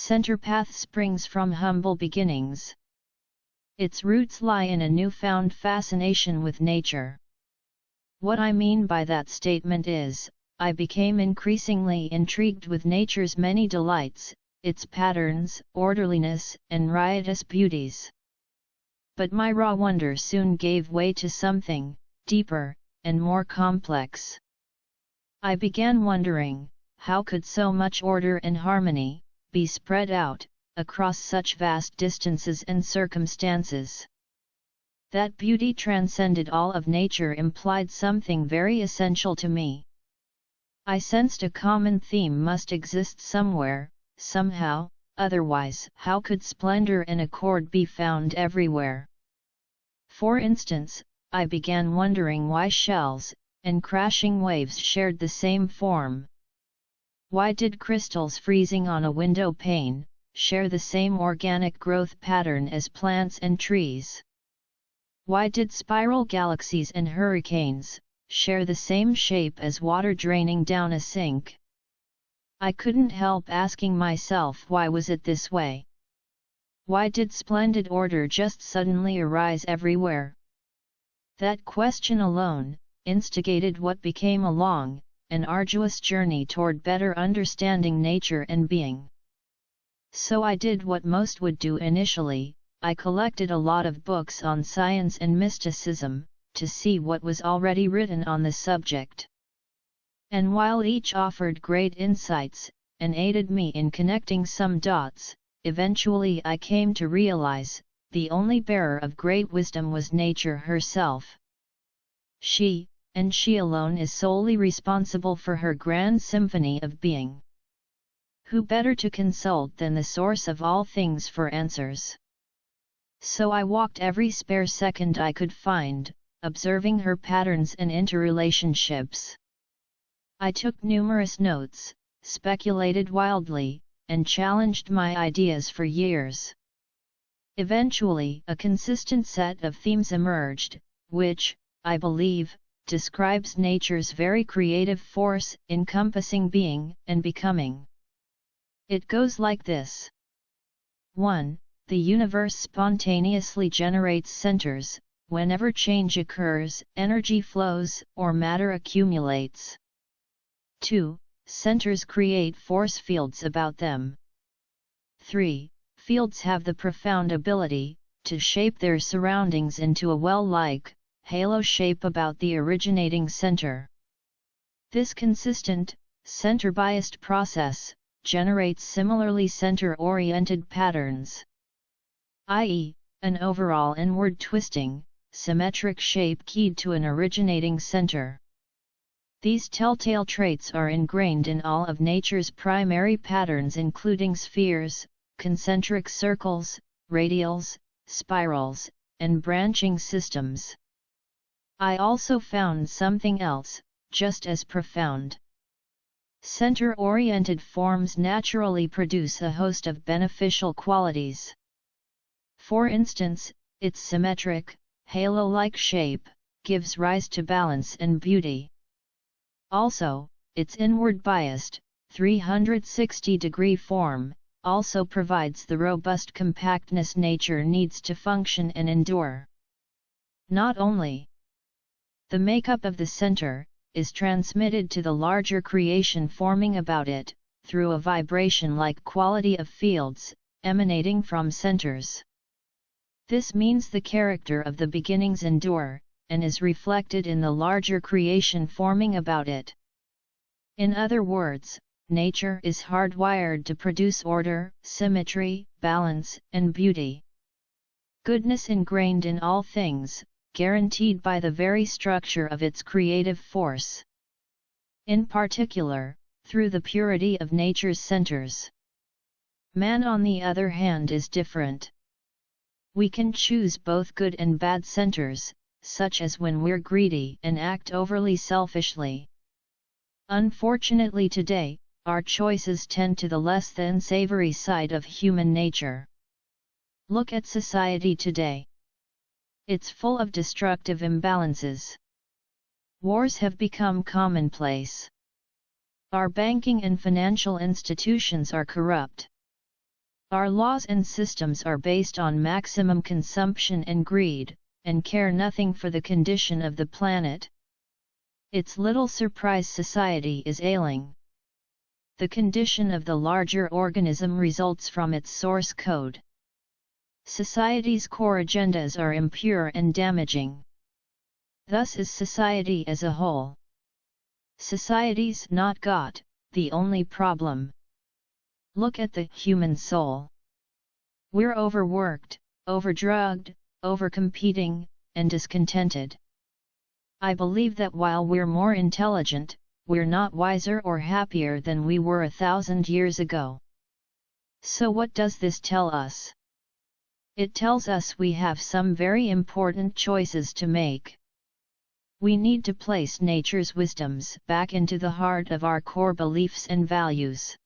Center path springs from humble beginnings. Its roots lie in a newfound fascination with nature. What I mean by that statement is, I became increasingly intrigued with nature's many delights, its patterns, orderliness, and riotous beauties. But my raw wonder soon gave way to something deeper and more complex. I began wondering, how could so much order and harmony be spread out across such vast distances and circumstances? That beauty transcended all of nature implied something very essential to me. I sensed a common theme must exist somewhere, somehow, otherwise how could splendor and accord be found everywhere? For instance, I began wondering why shells and crashing waves shared the same form. Why did crystals freezing on a window pane share the same organic growth pattern as plants and trees? Why did spiral galaxies and hurricanes share the same shape as water draining down a sink? I couldn't help asking myself, why was it this way? Why did splendid order just suddenly arise everywhere? That question alone instigated what became a long and arduous journey toward better understanding nature and being. So I did what most would do initially. I collected a lot of books on science and mysticism, to see what was already written on the subject. And while each offered great insights, and aided me in connecting some dots, eventually I came to realize, the only bearer of great wisdom was nature herself. She, and she alone, is solely responsible for her grand symphony of being. Who better to consult than the source of all things for answers? So I walked every spare second I could find, observing her patterns and interrelationships. I took numerous notes, speculated wildly, and challenged my ideas for years. Eventually, a consistent set of themes emerged, which, I believe, describes nature's very creative force encompassing being and becoming. It goes like this. 1. The universe spontaneously generates centers. Whenever change occurs, energy flows, or matter accumulates. 2. Centers create force fields about them. 3. Fields have the profound ability to shape their surroundings into a well-like halo shape about the originating center. This consistent, center-biased process generates similarly center-oriented patterns, i.e., an overall inward twisting, symmetric shape keyed to an originating center. These telltale traits are ingrained in all of nature's primary patterns, including spheres, concentric circles, radials, spirals, and branching systems. I also found something else, just as profound. Center-oriented forms naturally produce a host of beneficial qualities. For instance, its symmetric, halo-like shape gives rise to balance and beauty. Also, its inward-biased, 360-degree form also provides the robust compactness nature needs to function and endure. Not only the makeup of the center is transmitted to the larger creation forming about it, through a vibration-like quality of fields emanating from centers. This means the character of the beginnings endure, and is reflected in the larger creation forming about it. In other words, nature is hardwired to produce order, symmetry, balance, and beauty. Goodness ingrained in all things, guaranteed by the very structure of its creative force. In particular, through the purity of nature's centers. Man, on the other hand, is different. We can choose both good and bad centers, such as when we're greedy and act overly selfishly. Unfortunately today, our choices tend to the less than savory side of human nature. Look at society today. It's full of destructive imbalances. Wars have become commonplace. Our banking and financial institutions are corrupt. Our laws and systems are based on maximum consumption and greed, and care nothing for the condition of the planet. It's little surprise society is ailing. The condition of the larger organism results from its source code. Society's core agendas are impure and damaging. Thus is society as a whole. Society's not God, the only problem. Look at the human soul. We're overworked, overdrugged, overcompeting, and discontented. I believe that while we're more intelligent, we're not wiser or happier than we were 1,000 years ago. So what does this tell us? It tells us we have some very important choices to make. We need to place nature's wisdoms back into the heart of our core beliefs and values.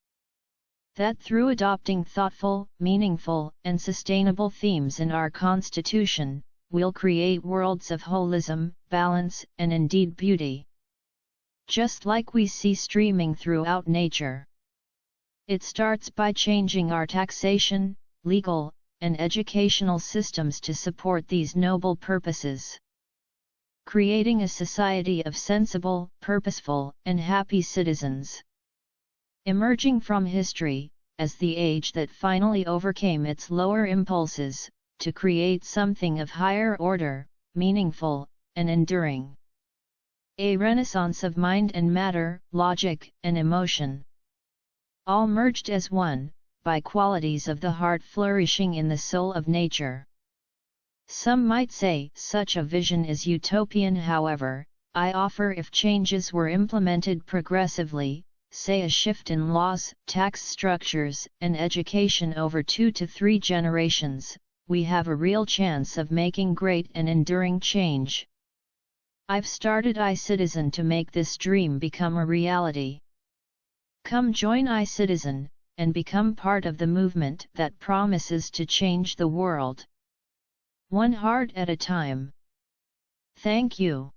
That through adopting thoughtful, meaningful, and sustainable themes in our Constitution, we'll create worlds of holism, balance, and indeed beauty. Just like we see streaming throughout nature. It starts by changing our taxation, legal, and educational systems to support these noble purposes. Creating a society of sensible, purposeful, and happy citizens. Emerging from history, as the age that finally overcame its lower impulses, to create something of higher order, meaningful, and enduring. A renaissance of mind and matter, logic and emotion. All merged as one, by qualities of the heart flourishing in the soul of nature. Some might say such a vision is utopian. However, I offer if changes were implemented progressively, say a shift in laws, tax structures, and education over 2 to 3 generations, we have a real chance of making great and enduring change. I've started iCitizen to make this dream become a reality. Come join iCitizen, and become part of the movement that promises to change the world. One heart at a time. Thank you.